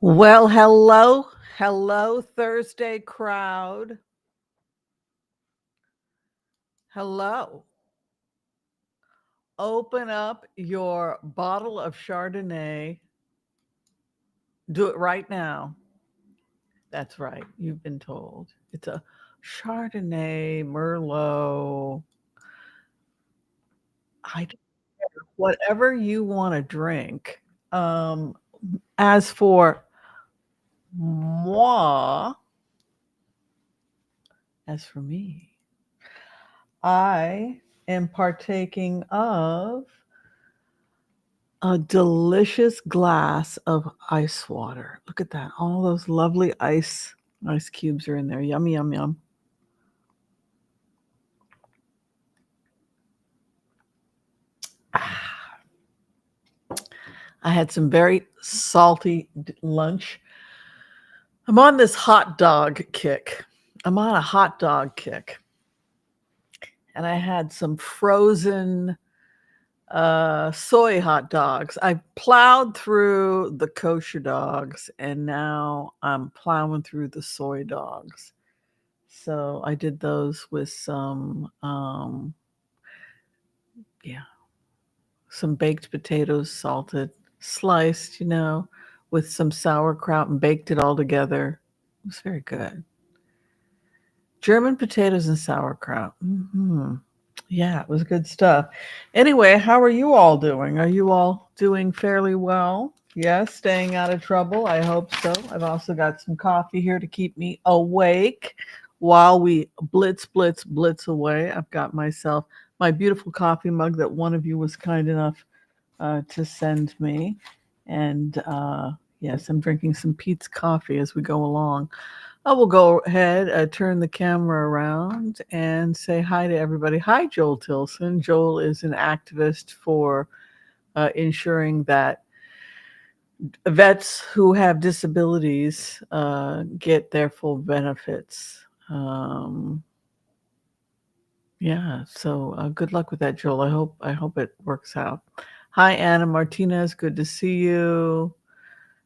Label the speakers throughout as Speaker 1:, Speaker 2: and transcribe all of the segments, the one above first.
Speaker 1: Well, hello, Thursday crowd. Hello. Open up your bottle of Chardonnay. Do it right now. That's right. You've been told. It's a Chardonnay, Merlot. I don't care. Whatever you want to drink. Um, as for moi, as for me, I am partaking of a delicious glass of ice water. Look at that. All those lovely ice cubes are in there. Yum, yum, yum. Ah, I had some very salty lunch. I'm on this hot dog kick. I'm on a hot dog kick. And I had some frozen soy hot dogs. I plowed through the kosher dogs and now I'm plowing through the soy dogs. So I did those with yeah, some baked potatoes, salted, sliced, with some sauerkraut and baked it all together. It was very good. German potatoes and sauerkraut. Yeah, it was good stuff. Anyway, how are you all doing? Are you all doing fairly well? Yes, staying out of trouble. I hope so. I've also got some coffee here to keep me awake while we blitz away. I've got myself my beautiful coffee mug that one of you was kind enough to send me. And yes, I'm drinking some Pete's coffee as we go along. I will go ahead, turn the camera around and say hi to everybody. Hi, Joel Tilson. Joel is an activist for ensuring that vets who have disabilities get their full benefits. Yeah, so good luck with that, Joel. I hope it works out. Hi, Anna Martinez. Good to see you.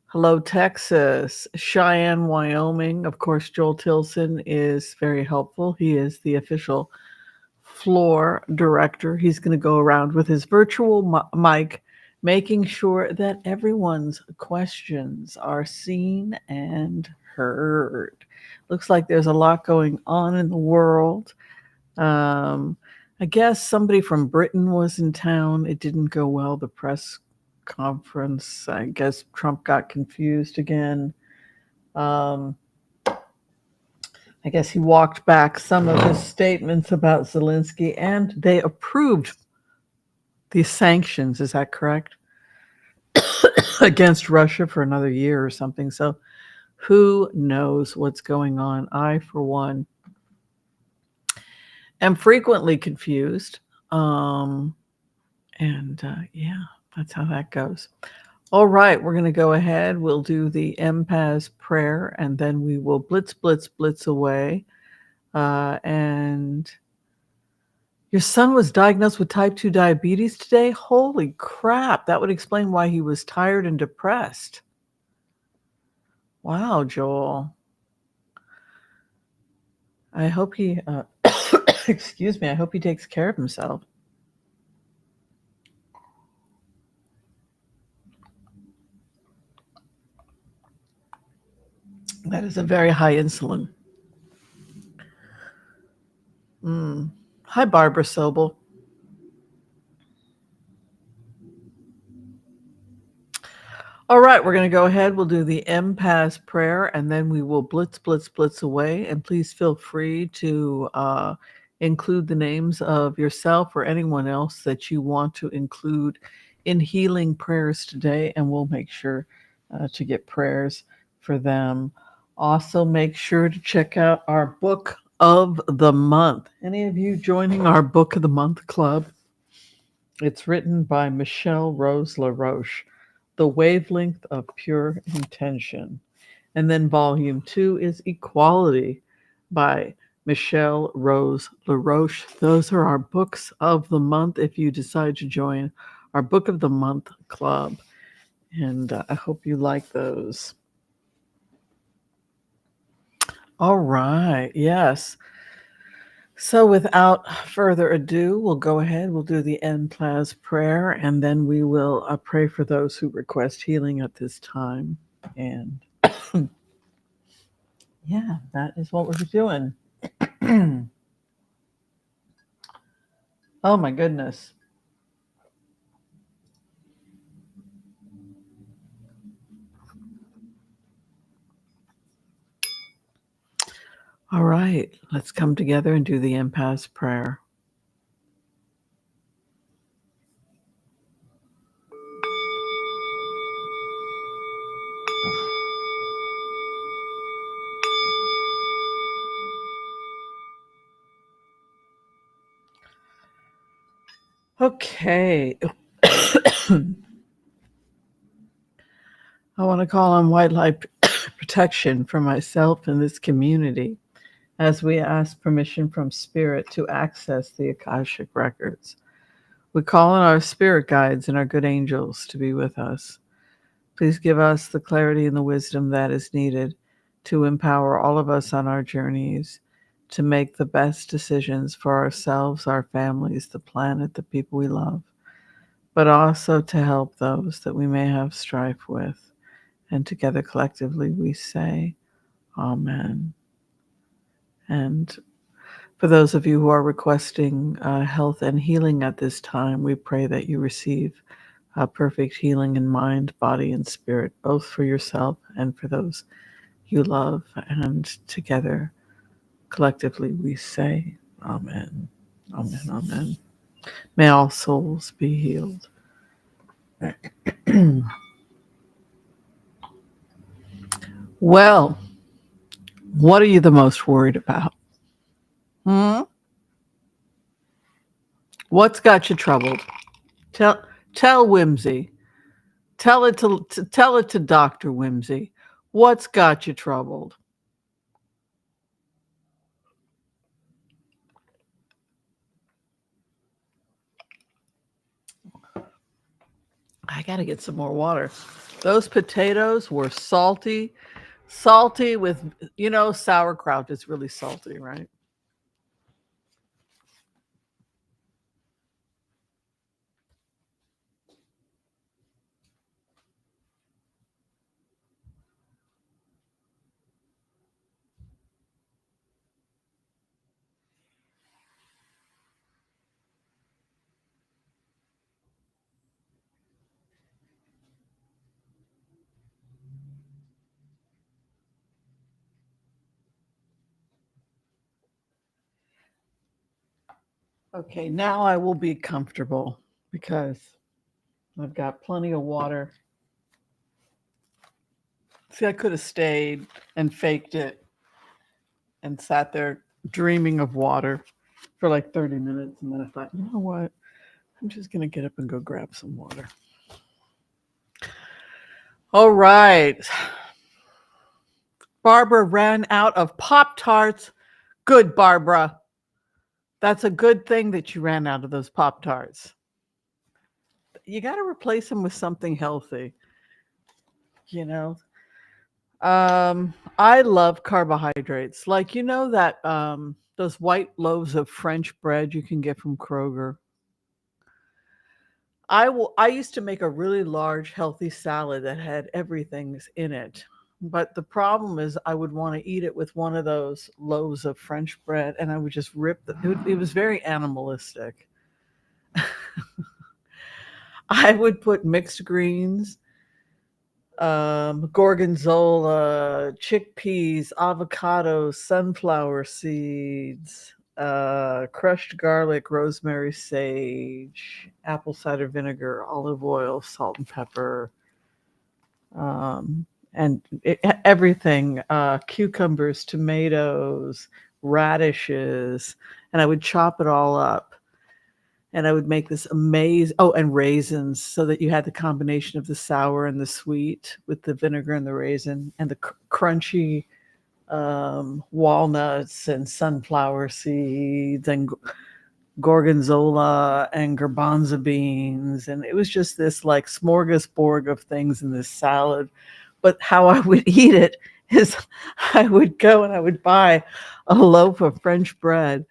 Speaker 1: Hello, Texas. Cheyenne, Wyoming. Of course, Joel Tilson is very helpful. He is the official floor director. He's going to go around with his virtual mic, making sure that everyone's questions are seen and heard. Looks like there's a lot going on in the world. I guess somebody from Britain was in town. It didn't go well, the press conference. I guess Trump got confused again. I guess he walked back some of his statements about Zelensky, and they approved these sanctions. Is that correct? Against Russia for another year or something. So who knows what's going on? I, for one, am frequently confused. Yeah, that's how that goes. All right, we're going to go ahead. We'll do the Empass prayer, and then we will blitz away. And your son was diagnosed with type 2 diabetes today? Holy crap, that would explain why he was tired and depressed. Wow, Joel. I hope he, excuse me, I hope he takes care of himself. That is a very high insulin. Hi, Barbara Sobel. All right, we're going to go ahead. We'll do the Empass prayer, and then we will blitz away. And please feel free to include the names of yourself or anyone else that you want to include in healing prayers today, and we'll make sure to get prayers for them. Also, make sure to check out our book of the month. Any of you joining our book of the month club? It's written by Michelle Rose LaRoche, The Wavelength of Pure Intention. And then volume 2 is Equality by Michelle Rose LaRoche. Those are our books of the month if you decide to join our book of the month club. And I hope you like those. All right. Yes. So without further ado, we'll go ahead. We'll do the Empass prayer, and then we will pray for those who request healing at this time. And yeah, that is what we're doing. Oh my goodness. All right, let's come together and do the Empass prayer. Okay. I want to call on white light protection for myself and this community as we ask permission from Spirit to access the Akashic records. We call on our spirit guides and our good angels to be with us. Please give us the clarity and the wisdom that is needed to empower all of us on our journeys to make the best decisions for ourselves, our families, the planet, the people we love, but also to help those that we may have strife with. And together collectively we say, Amen. And for those of you who are requesting health and healing at this time, we pray that you receive perfect healing in mind, body, and spirit, both for yourself and for those you love. And together, collectively, we say, Amen. Amen. Amen. May all souls be healed. Well, what are you the most worried about? What's got you troubled? Tell Whimsy. Tell it to Dr. Whimsy. What's got you troubled? I got to get some more water. Those potatoes were salty with, sauerkraut is really salty, right? Okay, now I will be comfortable because I've got plenty of water. See, I could have stayed and faked it and sat there dreaming of water for like 30 minutes. And then I thought, you know what? I'm just going to get up and go grab some water. All right. Barbara ran out of Pop-Tarts. Good, Barbara. That's a good thing that you ran out of those Pop-Tarts. You got to replace them with something healthy. You know, I love carbohydrates. Like, that those white loaves of French bread you can get from Kroger. I used to make a really large healthy salad that had everything in it. But the problem is I would want to eat it with one of those loaves of French bread and I would just rip it was very animalistic. I would put mixed greens, gorgonzola, chickpeas, avocados, sunflower seeds, crushed garlic, rosemary, sage, apple cider vinegar, olive oil, salt and pepper, and everything, cucumbers, tomatoes, radishes, and I would chop it all up. And I would make this amazing, and raisins, so that you had the combination of the sour and the sweet with the vinegar and the raisin and the crunchy walnuts and sunflower seeds and gorgonzola and garbanzo beans. And it was just this like smorgasbord of things in this salad. But how I would eat it is I would go and I would buy a loaf of French bread,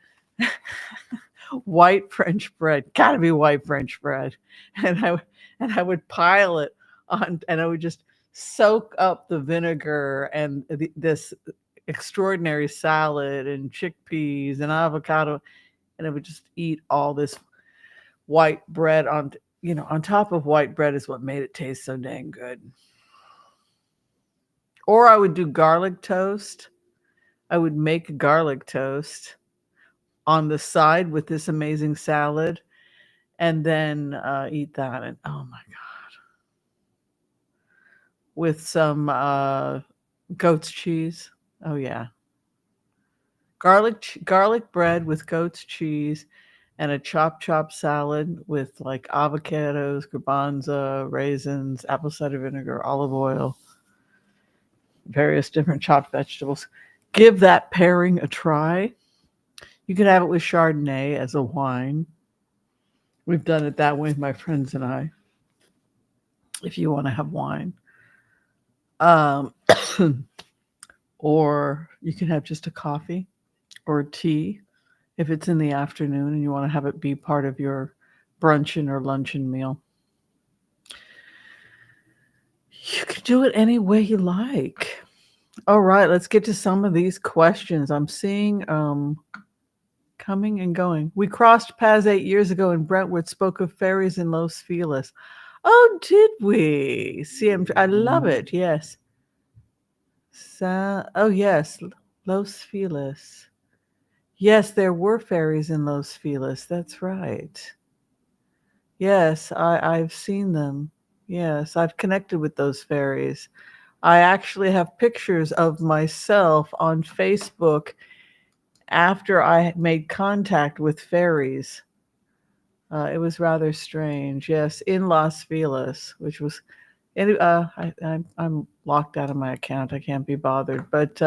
Speaker 1: white French bread, gotta be white French bread, and I would pile it on, and I would just soak up the vinegar and this extraordinary salad and chickpeas and avocado, and I would just eat all this white bread on, on top of white bread is what made it taste so dang good. Or I would do garlic toast. I would make garlic toast on the side with this amazing salad, and then eat that. And oh my God, with some goat's cheese. Oh yeah, garlic bread with goat's cheese, and a chop salad with like avocados, garbanzo, raisins, apple cider vinegar, olive oil, various different chopped vegetables. Give that pairing a try. You can have it with Chardonnay as a wine. We've done it that way, my friends and I, if you want to have wine. Um, or you can have just a coffee or tea if it's in the afternoon and you want to have it be part of your bruncheon or luncheon meal. You can do it any way you like. All right, let's get to some of these questions. I'm seeing coming and going. We crossed paths 8 years ago in Brentwood, spoke of fairies in Los Feliz. Oh, did we? See, I love it. Yes. Oh, yes. Los Feliz. Yes, there were fairies in Los Feliz. That's right. Yes, I've seen them. Yes, I've connected with those fairies. I actually have pictures of myself on Facebook after I made contact with fairies. It was rather strange. Yes, in Las Feliz, which was, I'm locked out of my account. I can't be bothered. But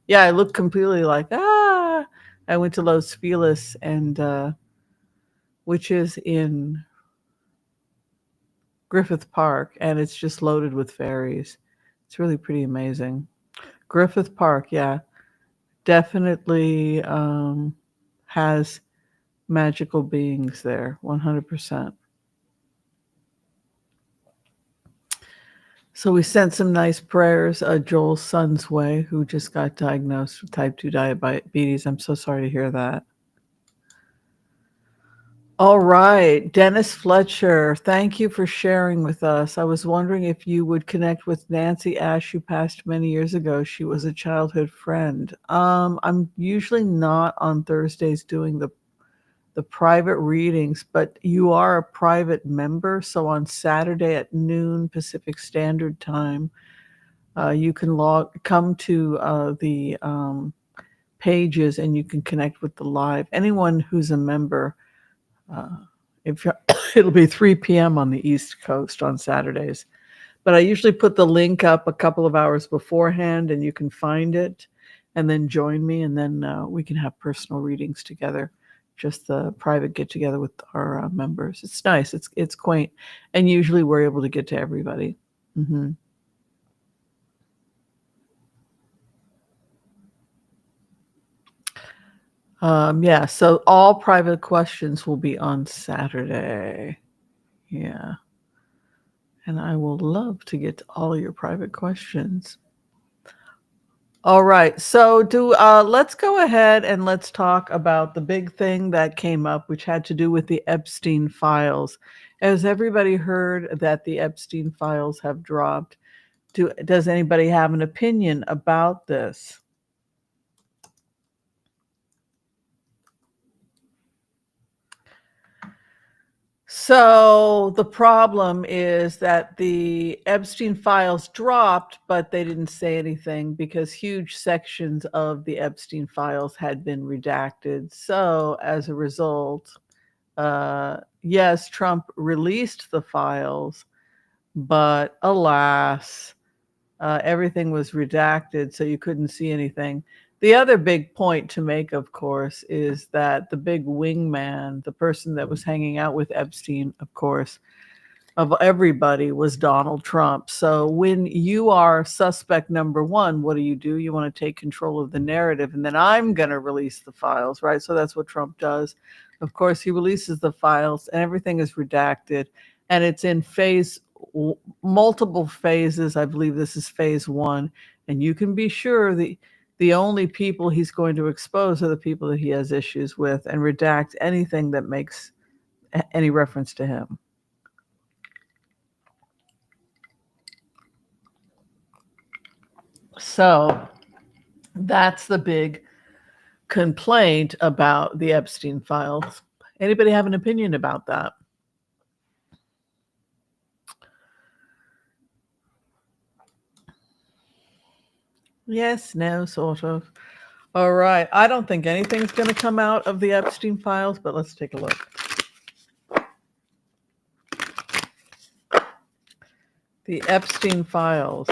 Speaker 1: yeah, I looked completely like, I went to Los Feliz, and which is in Griffith Park, and it's just loaded with fairies. It's really pretty amazing. Griffith Park, yeah, definitely has magical beings there, 100%. So we sent some nice prayers Joel's son's way, who just got diagnosed with type 2 diabetes. I'm so sorry to hear that. All right, Dennis Fletcher, thank you for sharing with us. I was wondering if you would connect with Nancy Ash, who passed many years ago. She was a childhood friend. I'm usually not on Thursdays doing the private readings, but you are a private member. So on Saturday at noon Pacific Standard Time, you can come to the pages and you can connect with the live. Anyone who's a member, if you're, it'll be 3 p.m. on the East Coast on Saturdays. But I usually put the link up a couple of hours beforehand, and you can find it, and then join me, and then we can have personal readings together. Just the private get together with our members. It's nice. It's quaint, and usually we're able to get to everybody. Mm-hmm. Yeah, so all private questions will be on Saturday. Yeah. And I will love to get to all of your private questions. All right. So let's go ahead and let's talk about the big thing that came up, which had to do with the Epstein files. Has everybody heard that the Epstein files have dropped? Does anybody have an opinion about this? So the problem is that the Epstein files dropped, but they didn't say anything because huge sections of the Epstein files had been redacted. So as a result, yes, Trump released the files, but alas, everything was redacted, so you couldn't see anything. The other big point to make, of course, is that the big wingman, the person that was hanging out with Epstein, of course, of everybody was Donald Trump. So when you are suspect number one, what do? You want to take control of the narrative, and then I'm going to release the files, right? So that's what Trump does. Of course, he releases the files, and everything is redacted, and it's in multiple phases. I believe this is phase one, and you can be sure the only people he's going to expose are the people that he has issues with, and redact anything that makes any reference to him. So that's the big complaint about the Epstein files. Anybody have an opinion about that? Yes, no, sort of. All right. I don't think anything's going to come out of the Epstein files, but let's take a look. The Epstein files.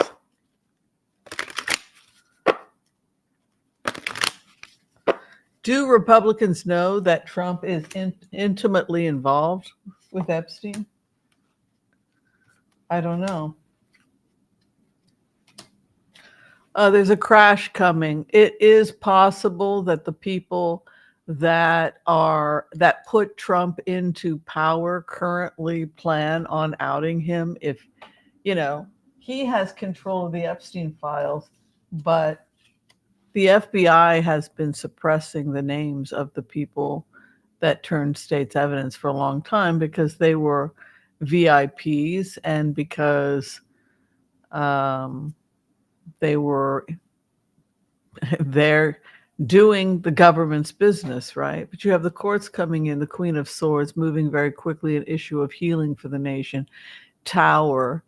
Speaker 1: Do Republicans know that Trump is intimately involved with Epstein? I don't know. There's a crash coming. It is possible that the people that put Trump into power currently plan on outing him. If he has control of the Epstein files, but the FBI has been suppressing the names of the people that turned state's evidence for a long time because they were VIPs and because they were there doing the government's business, right? But you have the courts coming in, the Queen of Swords moving very quickly, an issue of healing for the nation, Tower.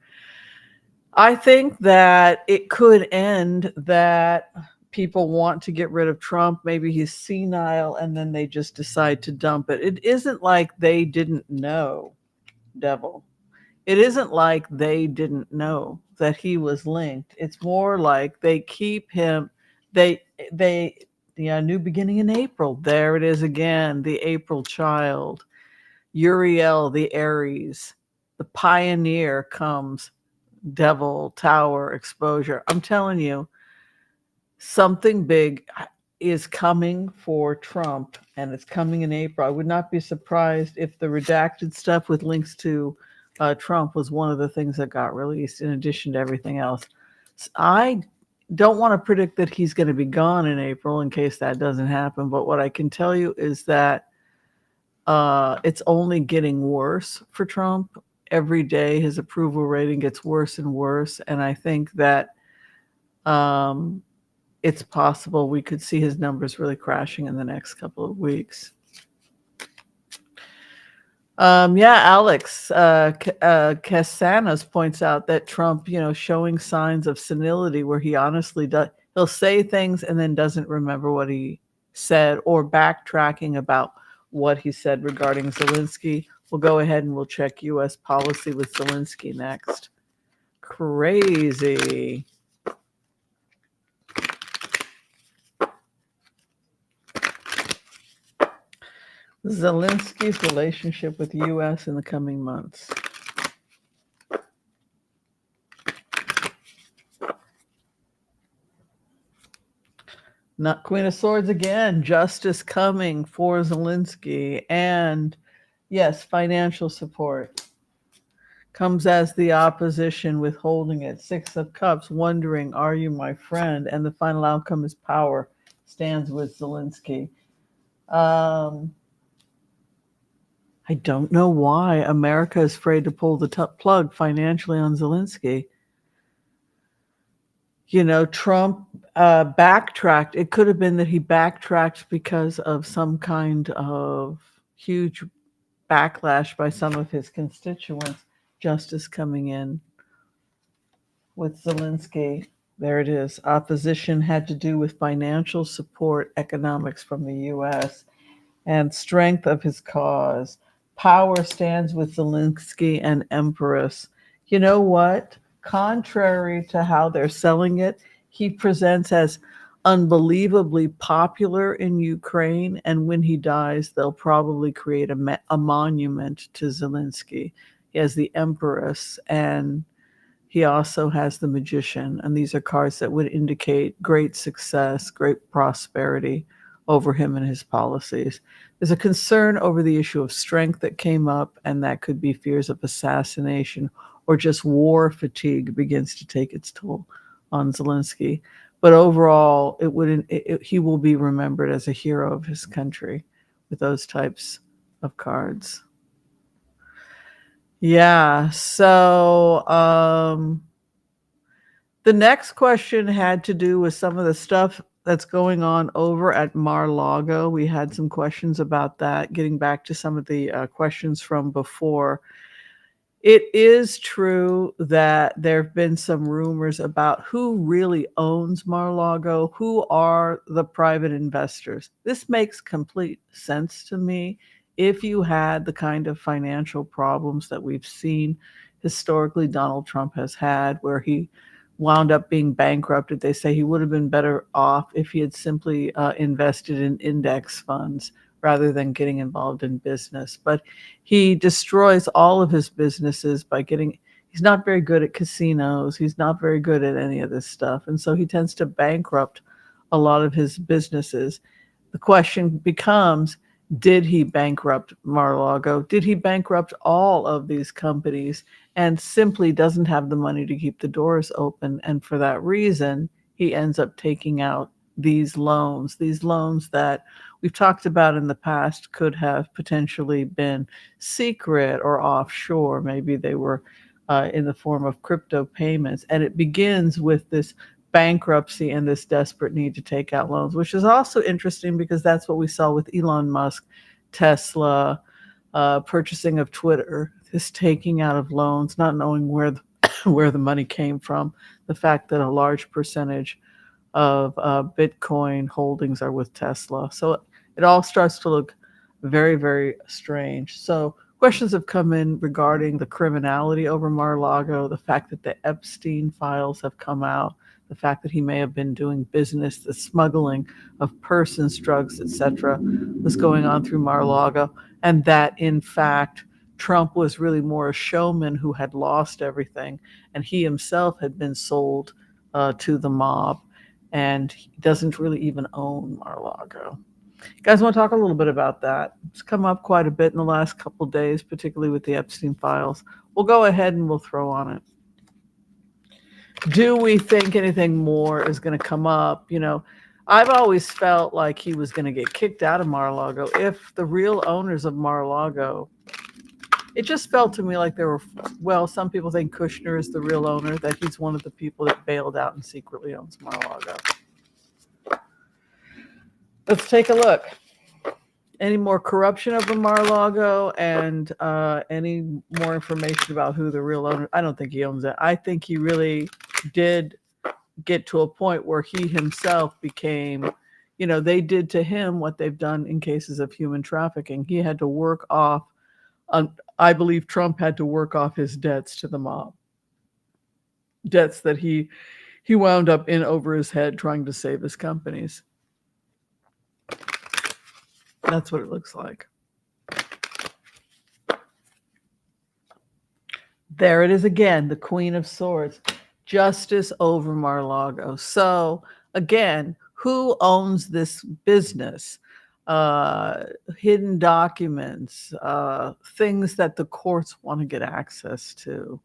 Speaker 1: I think that it could end that people want to get rid of Trump. Maybe he's senile and then they just decide to dump it. It isn't like they didn't know, Devil. It isn't like they didn't know that he was linked. It's more like they keep him, new beginning in April. There it is again, the April child. Uriel, the Aries, the pioneer comes, Devil, Tower, exposure. I'm telling you, something big is coming for Trump, and it's coming in April. I would not be surprised if the redacted stuff with links to Trump was one of the things that got released in addition to everything else. I don't want to predict that he's going to be gone in April in case that doesn't happen, but what I can tell you is that it's only getting worse for Trump. Every day his approval rating gets worse and worse, and I think that it's possible we could see his numbers really crashing in the next couple of weeks. Alex Casanas points out that Trump, showing signs of senility where he honestly he'll say things and then doesn't remember what he said, or backtracking about what he said regarding Zelensky. We'll go ahead and we'll check U.S. policy with Zelensky next. Crazy. Zelensky's relationship with the U.S. in the coming months. Not Queen of Swords again. Justice coming for Zelensky. And yes, financial support comes as the opposition withholding it. Six of Cups, wondering, are you my friend? And the final outcome is power, stands with Zelensky. I don't know why America is afraid to pull the plug financially on Zelensky. Trump backtracked. It could have been that he backtracked because of some kind of huge backlash by some of his constituents. Justice coming in with Zelensky. There it is. Opposition had to do with financial support, economics from the U.S., and strength of his cause. Power stands with Zelensky and Empress. You know what? Contrary to how they're selling it, he presents as unbelievably popular in Ukraine, and when he dies, they'll probably create a monument to Zelensky. He has the Empress, and he also has the Magician. And these are cards that would indicate great success, great prosperity over him and his policies. There's a concern over the issue of strength that came up, and that could be fears of assassination or just war fatigue begins to take its toll on Zelensky. But overall, he will be remembered as a hero of his country with those types of cards. Yeah. So the next question had to do with some of the stuff that's going on over at Mar-a-Lago. We had some questions about that, getting back to some of the questions from before. It is true that there have been some rumors about who really owns Mar-a-Lago, who are the private investors. This makes complete sense to me. If you had the kind of financial problems that we've seen historically Donald Trump has had, where he wound up being bankrupted, they say he would have been better off if he had simply invested in index funds rather than getting involved in business. But he destroys all of his businesses by he's not very good at casinos. He's not very good at any of this stuff. And so he tends to bankrupt a lot of his businesses. The question becomes, did he bankrupt Mar-a-Lago? Did he bankrupt all of these companies and simply doesn't have the money to keep the doors open? And for that reason, he ends up taking out these loans that we've talked about in the past could have potentially been secret or offshore. Maybe they were in the form of crypto payments. And it begins with this bankruptcy and this desperate need to take out loans, which is also interesting because that's what we saw with Elon Musk, Tesla, purchasing of Twitter, this taking out of loans, not knowing where the money came from, the fact that a large percentage of Bitcoin holdings are with Tesla. So it all starts to look very, very strange. So questions have come in regarding the criminality over Mar-a-Lago, the fact that the Epstein files have come out, the fact that he may have been doing business, the smuggling of persons, drugs, etc., was going on through Mar-a-Lago, and that in fact Trump was really more a showman who had lost everything, and he himself had been sold to the mob, and he doesn't really even own Mar-a-Lago. You guys want to talk a little bit about that? It's come up quite a bit in the last couple of days, particularly with the Epstein files. We'll go ahead and we'll throw on it. Do we think anything more is going to come up? I've always felt like he was going to get kicked out of Mar-a-Lago if the real owners of Mar-a-Lago, it just felt to me like some people think Kushner is the real owner, that he's one of the people that bailed out and secretly owns Mar-a-Lago. Let's take a look. Any more corruption over Mar-a-Lago and any more information about who the real owner? I don't think he owns it. I think he really did get to a point where he himself became, they did to him what they've done in cases of human trafficking. He had to work off, I believe Trump had to work off his debts to the mob. Debts that he wound up in over his head trying to save his companies. That's what it looks like. There it is again, the Queen of Swords. Justice over Mar-a-Lago. So again, who owns this business? Hidden documents, things that the courts want to get access to.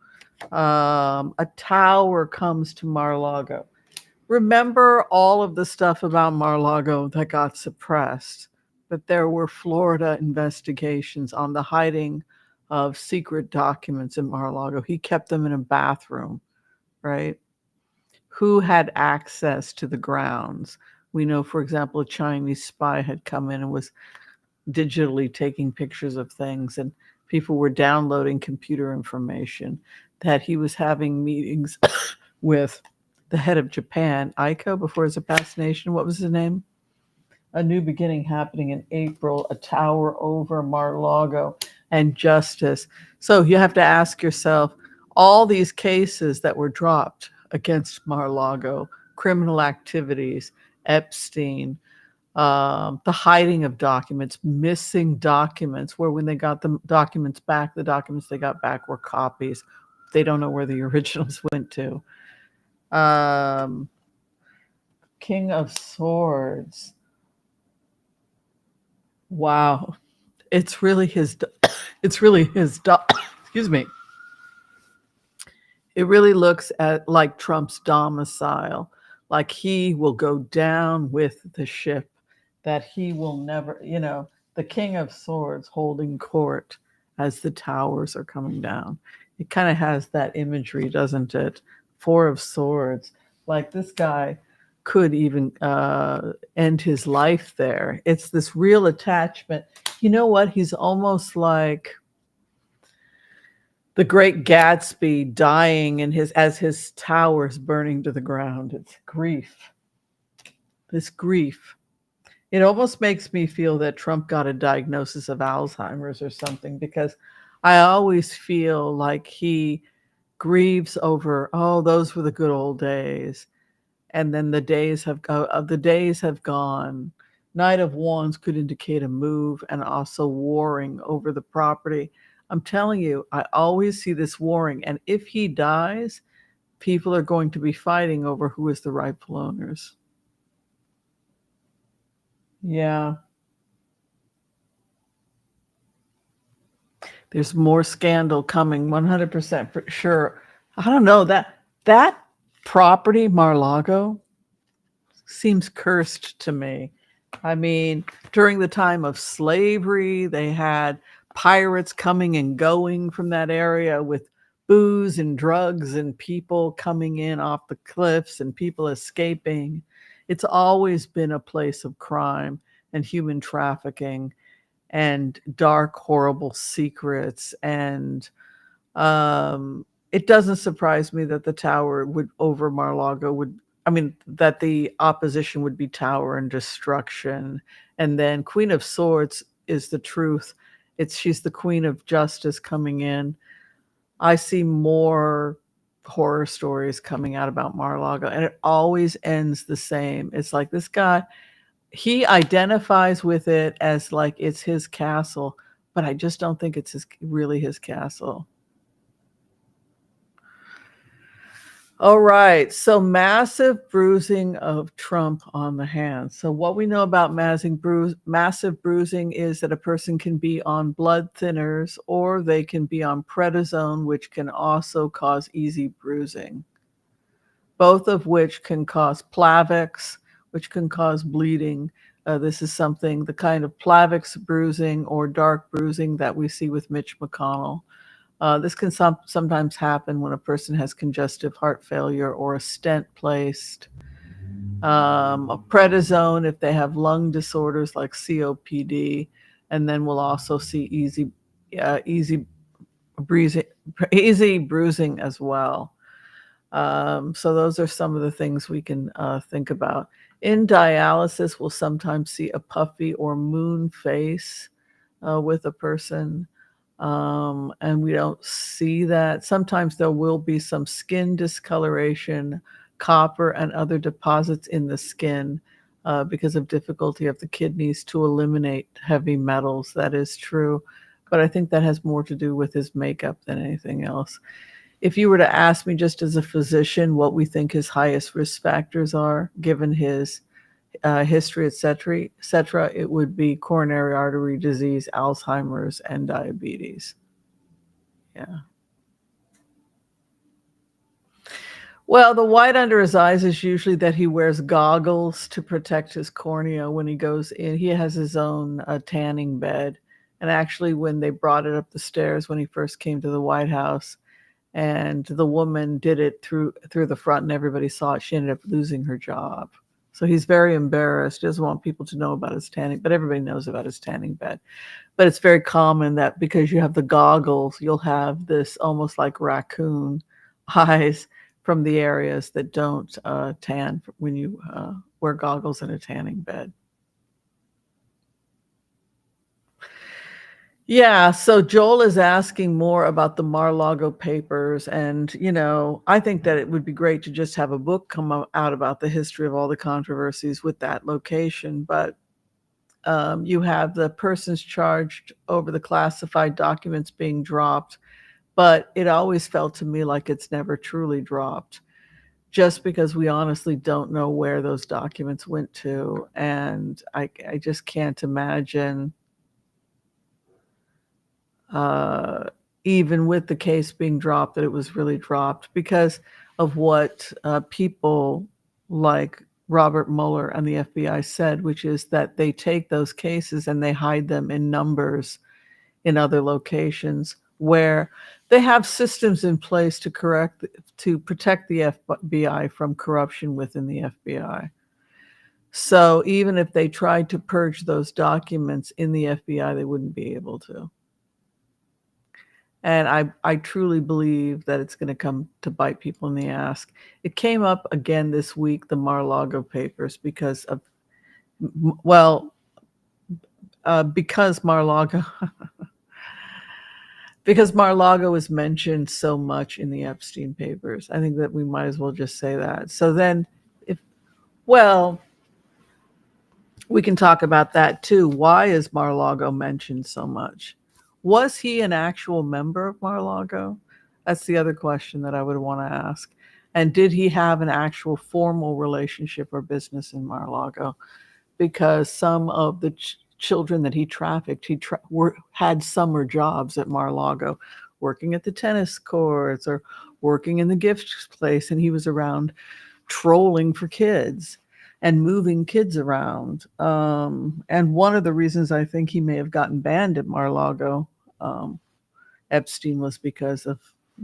Speaker 1: A tower comes to Mar-a-Lago. Remember all of the stuff about Mar-a-Lago that got suppressed, that there were Florida investigations on the hiding of secret documents in Mar-a-Lago. He kept them in a bathroom, right? Who had access to the grounds? We know, for example, a Chinese spy had come in and was digitally taking pictures of things, and people were downloading computer information, that he was having meetings with the head of Japan, Aiko, before his assassination. What was his name? A new beginning happening in April, a tower over Mar-a-Lago, and justice. So you have to ask yourself, all these cases that were dropped against Mar-a-Lago, criminal activities, Epstein, The hiding of documents, missing documents, where when they got the documents they got back were copies. They don't know where the originals went to. King of Swords. Wow. It's really his excuse me. It really looks at like Trump's domicile, like he will go down with the ship, that he will never, the King of Swords holding court as the towers are coming down. It kind of has that imagery, doesn't it? Four of Swords. Like this guy could even end his life there. It's this real attachment. You know what? He's almost like the Great Gatsby dying as his towers burning to the ground. It's grief. This grief. It almost makes me feel that Trump got a diagnosis of Alzheimer's or something, because I always feel like he grieves over, oh, those were the good old days. And then the days have gone. Knight of Wands could indicate a move and also warring over the property. I'm telling you, I always see this warring. And if he dies, people are going to be fighting over who is the rightful owners. Yeah. There's more scandal coming, 100% for sure. I don't know, that property, Mar-a-Lago, seems cursed to me. I mean, during the time of slavery, they had pirates coming and going from that area with booze and drugs and people coming in off the cliffs and people escaping. It's always been a place of crime and human trafficking and dark, horrible secrets. And it doesn't surprise me that the tower would over Mar-a-Lago that the opposition would be tower and destruction. And then Queen of Swords is the truth. She's the Queen of Justice coming in. I see more horror stories coming out about Mar-a-Lago, and it always ends the same. It's like this guy, he identifies with it as like it's his castle, but I just don't think it's really his castle. All right, so massive bruising of Trump on the hands. So what we know about massive bruising is that a person can be on blood thinners or they can be on prednisone, which can also cause easy bruising, both of which can cause Plavix, which can cause bleeding. This is the kind of Plavix bruising or dark bruising that we see with Mitch McConnell. This can sometimes happen when a person has congestive heart failure or a stent placed. A prednisone if they have lung disorders like COPD, and then we'll also see easy bruising as well. So those are some of the things we can think about. In dialysis, we'll sometimes see a puffy or moon face with a person. And we don't see that. Sometimes there will be some skin discoloration, copper and other deposits in the skin because of difficulty of the kidneys to eliminate heavy metals. That is true. But I think that has more to do with his makeup than anything else. If you were to ask me just as a physician what we think his highest risk factors are, given his history, etc., it would be coronary artery disease, Alzheimer's, and diabetes. Yeah. Well, the white under his eyes is usually that he wears goggles to protect his cornea when he goes in. He has his own tanning bed. And actually, when they brought it up the stairs when he first came to the White House, and the woman did it through the front and everybody saw it, she ended up losing her job. So he's very embarrassed. He doesn't want people to know about his tanning, but everybody knows about his tanning bed. But it's very common that because you have the goggles, you'll have this almost like raccoon eyes from the areas that don't tan when you wear goggles in a tanning bed. Yeah, so Joel is asking more about the Mar-a-Lago papers. And, I think that it would be great to just have a book come out about the history of all the controversies with that location. But you have the persons charged over the classified documents being dropped, but it always felt to me like it's never truly dropped, just because we honestly don't know where those documents went to. And I just can't imagine, uh, even with the case being dropped, that it was really dropped because of what people like Robert Mueller and the FBI said, which is that they take those cases and they hide them in numbers in other locations where they have systems in place to protect the FBI from corruption within the FBI. So even if they tried to purge those documents in the FBI, they wouldn't be able to. And I truly believe that it's going to come to bite people in the ass. It came up again this week, the Mar-a-Lago papers, because of, well, because Mar-a-Lago because Mar-a-Lago was mentioned so much in the Epstein papers. I think that we might as well just say that. So then, well, we can talk about that too. Why is Mar-a-Lago mentioned so much? Was he an actual member of Mar-a-Lago? That's the other question that I would want to ask. And did he have an actual formal relationship or business in Mar-a-Lago? Because some of the children that he trafficked, had summer jobs at Mar-a-Lago, working at the tennis courts or working in the gift place, and he was around trolling for kids and moving kids around. And one of the reasons I think he may have gotten banned at Mar-a-Lago, Epstein, was because of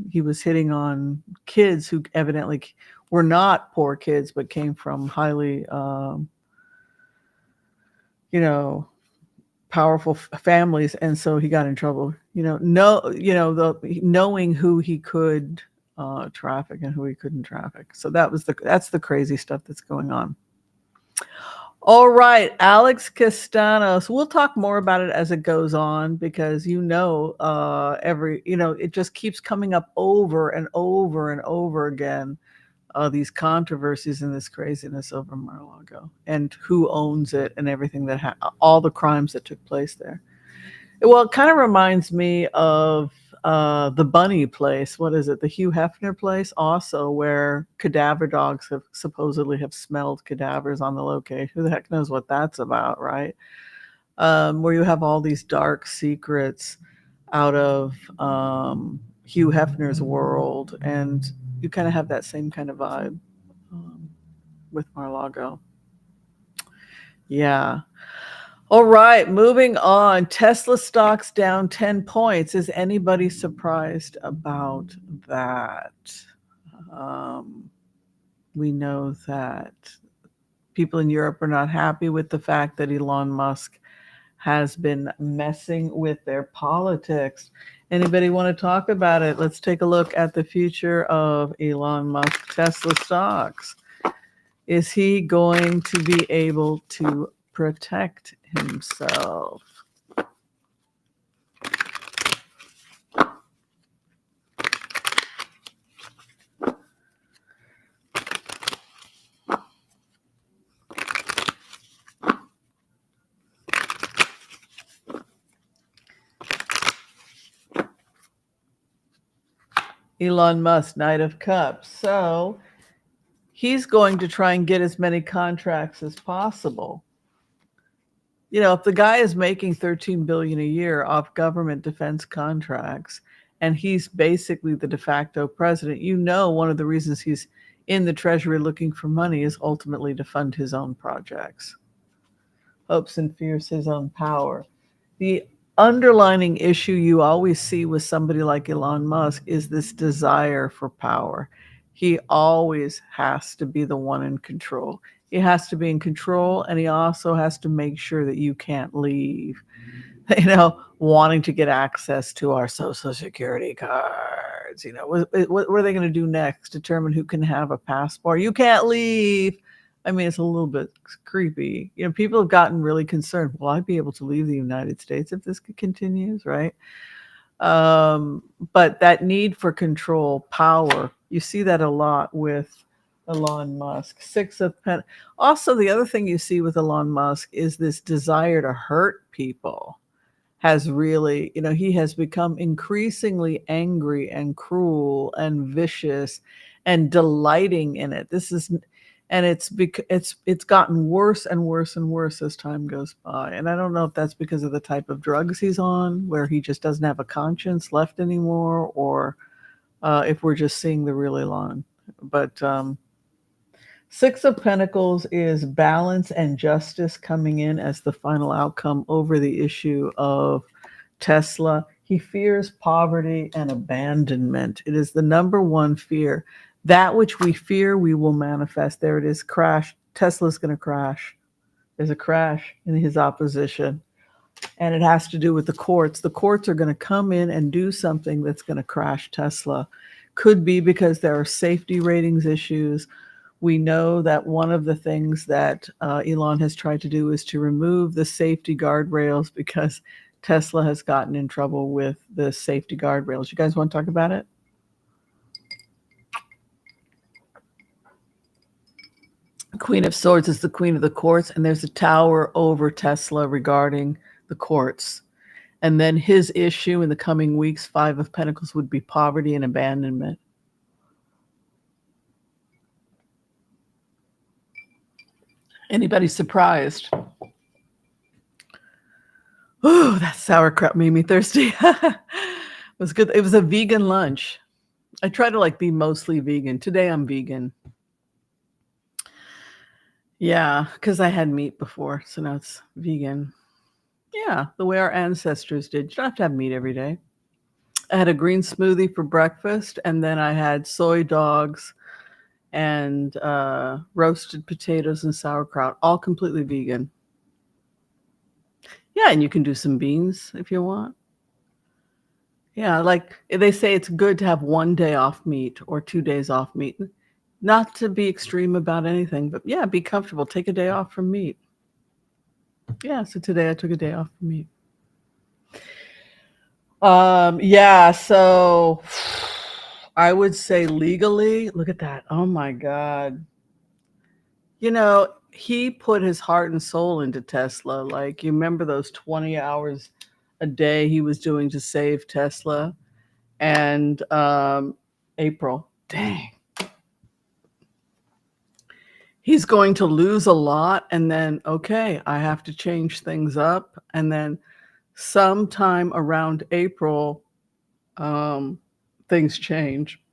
Speaker 1: he was hitting on kids who evidently were not poor kids, but came from highly, powerful families, and so he got in trouble. Knowing who he could traffic and who he couldn't traffic. So that's the crazy stuff that's going on. All right, Alex Castanos. We'll talk more about it as it goes on because it just keeps coming up over and over and over again. These controversies and this craziness over Mar-a-Lago and who owns it and everything all the crimes that took place there. Well, it kind of reminds me of the Bunny place. What is it? The Hugh Hefner place, also, where cadaver dogs supposedly have smelled cadavers on the location. Who the heck knows what that's about, right? Where you have all these dark secrets out of Hugh Hefner's world, and you kind of have that same kind of vibe with Mar-a-Lago. Yeah. All right, moving on. Tesla stocks down 10 points. Is anybody surprised about that? We know that people in Europe are not happy with the fact that Elon Musk has been messing with their politics. Anybody want to talk about it? Let's take a look at the future of Elon Musk Tesla stocks. Is he going to be able to protect himself? Elon Musk, Knight of Cups. So he's going to try and get as many contracts as possible. If the guy is making $13 billion a year off government defense contracts, and he's basically the de facto president, one of the reasons he's in the Treasury looking for money is ultimately to fund his own projects. Hopes and fears his own power. The underlining issue you always see with somebody like Elon Musk is this desire for power. He always has to be the one in control. He has to be in control, and he also has to make sure that you can't leave. Wanting to get access to our Social Security cards. What are they going to do next? Determine who can have a passport. You can't leave. I mean, it's a little bit creepy. People have gotten really concerned. Will I be able to leave the United States if this continues, right? But that need for control, power, you see that a lot with Elon Musk. Six of Pen. Also, the other thing you see with Elon Musk is this desire to hurt people has really, he has become increasingly angry and cruel and vicious and delighting in it. And it's gotten worse and worse and worse as time goes by. And I don't know if that's because of the type of drugs he's on, where he just doesn't have a conscience left anymore, or if we're just seeing the real Elon. But Six of Pentacles is balance and justice coming in as the final outcome over the issue of Tesla. He fears poverty and abandonment. It is the number one fear. That which we fear, we will manifest. There it is. Crash. Tesla's going to crash. There's a crash in his opposition. And it has to do with the courts. The courts are going to come in and do something that's going to crash Tesla. Could be because there are safety ratings issues. We know that one of the things that Elon has tried to do is to remove the safety guardrails because Tesla has gotten in trouble with the safety guardrails. You guys want to talk about it? Queen of Swords is the queen of the courts, and there's a tower over Tesla regarding the courts. And then his issue in the coming weeks, Five of Pentacles, would be poverty and abandonment. Anybody surprised? Oh, that sauerkraut made me thirsty. It was good. It was a vegan lunch. I try to be mostly vegan. Today I'm vegan. Yeah, because I had meat before, so now it's vegan. Yeah, the way our ancestors did. You don't have to have meat every day. I had a green smoothie for breakfast, and then I had soy dogs and roasted potatoes and sauerkraut, all completely vegan. Yeah, and you can do some beans if you want. Yeah, like they say it's good to have 1 day off meat or 2 days off meat. Not to be extreme about anything, but yeah, be comfortable. Take a day off from meat. Yeah, so today I took a day off from meat. Yeah, so I would say legally, look at that. Oh my God. He put his heart and soul into Tesla. You remember those 20 hours a day he was doing to save Tesla? And April, dang. He's going to lose a lot, and then, okay, I have to change things up. And then sometime around April, things change.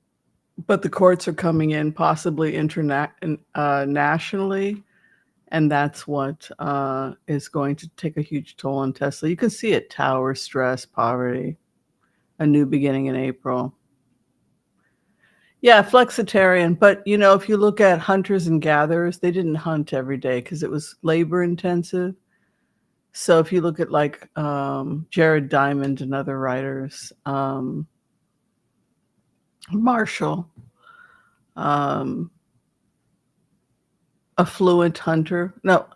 Speaker 1: But the courts are coming in possibly nationally, and that's what is going to take a huge toll on Tesla. You can see it: tower, stress, poverty, a new beginning in April. Yeah, flexitarian. But, if you look at hunters and gatherers, they didn't hunt every day because it was labor intensive. So if you look at Jared Diamond and other writers, Marshall, affluent hunter. No,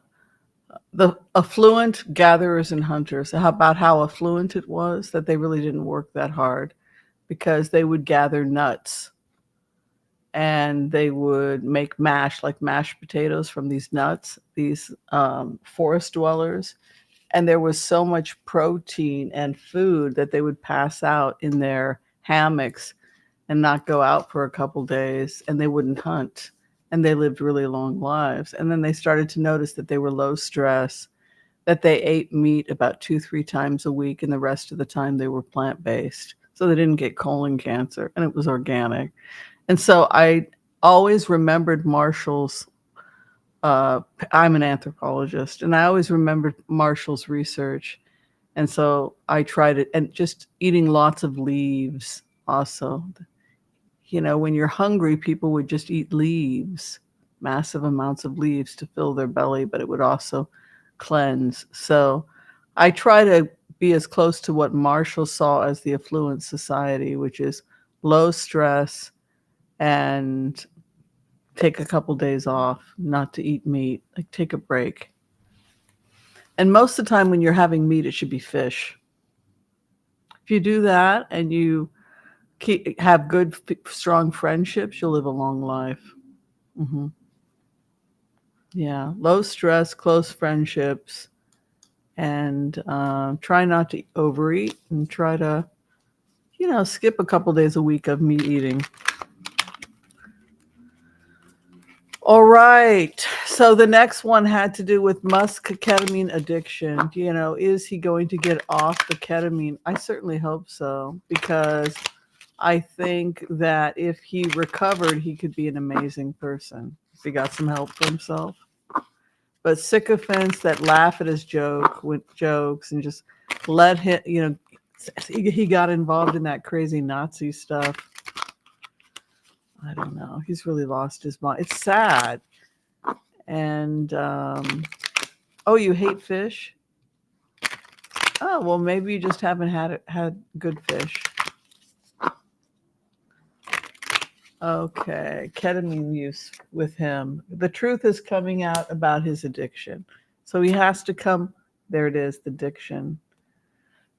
Speaker 1: the affluent gatherers and hunters. How about how affluent it was that they really didn't work that hard because they would gather nuts and they would make mash, like mashed potatoes from these nuts, these forest dwellers. And there was so much protein and food that they would pass out in their hammocks and not go out for a couple days, and they wouldn't hunt. And they lived really long lives. And then they started to notice that they were low stress, that they ate meat about 2-3 times a week, and the rest of the time they were plant-based. So they didn't get colon cancer, and it was organic. And so I always remembered Marshall's, I'm an anthropologist, and I always remembered Marshall's research. And so I tried it, and just eating lots of leaves also. When you're hungry, people would just eat leaves, massive amounts of leaves to fill their belly, but it would also cleanse. So I try to be as close to what Marshall saw as the affluent society, which is low stress and take a couple days off, not to eat meat, take a break. And most of the time when you're having meat, it should be fish. If you do that and you have good, strong friendships, you'll live a long life. Hmm. Yeah. Low stress, close friendships, and try not to overeat and try to, skip a couple days a week of meat eating. All right. So the next one had to do with Musk ketamine addiction. Is he going to get off the ketamine? I certainly hope so, because I think that if he recovered, he could be an amazing person if he got some help for himself. But sycophants that laugh at his jokes and just let him, he got involved in that crazy Nazi stuff. I don't know. He's really lost his mind. It's sad. And oh, you hate fish? Oh, well, maybe you just haven't had good fish. Okay, ketamine use with him. The truth is coming out about his addiction. So he has to come. There it is, the addiction.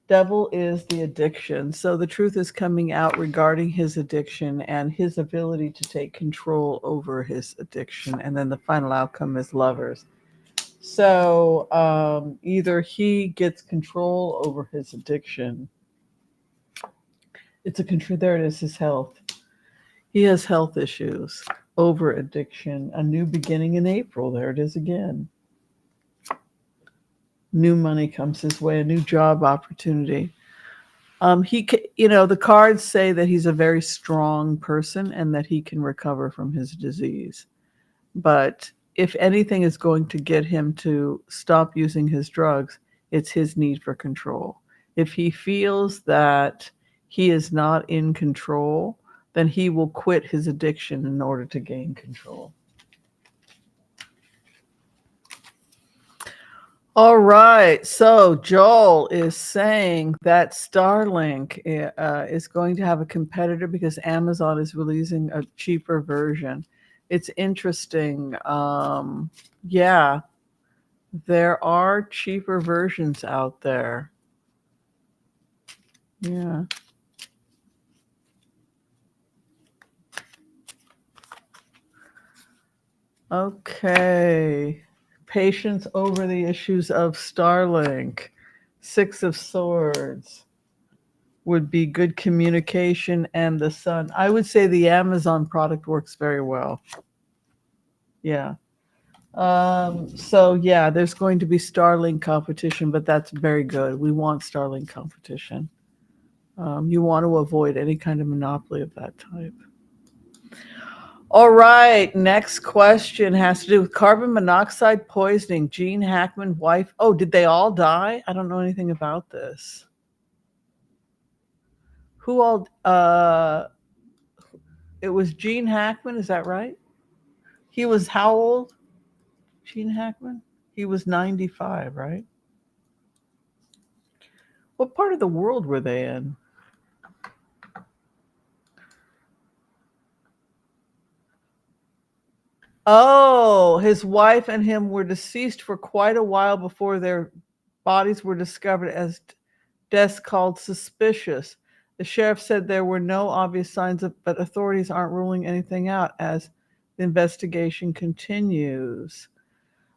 Speaker 1: Devil is the addiction. So the truth is coming out regarding his addiction and his ability to take control over his addiction. And then the final outcome is lovers. So either he gets control over his addiction. It's a control. There it is, his health. He has health issues, over addiction, a new beginning in April. There it is again. New money comes his way, a new job opportunity. The cards say that he's a very strong person and that he can recover from his disease. But if anything is going to get him to stop using his drugs, it's his need for control. If he feels that he is not in control, then he will quit his addiction in order to gain control. All right. So Joel is saying that Starlink is going to have a competitor because Amazon is releasing a cheaper version. It's interesting. Yeah, there are cheaper versions out there. Yeah. Okay. Patience over the issues of Starlink. Six of Swords would be good communication and the sun. I would say the Amazon product works very well. Yeah. So yeah, there's going to be Starlink competition, but that's very good. We want Starlink competition. You want to avoid any kind of monopoly of that type. All right, next question has to do with carbon monoxide poisoning. Gene Hackman, wife. Oh, did they all die? I don't know anything about this. Who all? It was Gene Hackman. Is that right? He was how old? Gene Hackman. He was 95, right? What part of the world were they in? Oh, his wife and him were deceased for quite a while before their bodies were discovered as deaths called suspicious. The sheriff said there were no obvious signs of, but authorities aren't ruling anything out as the investigation continues.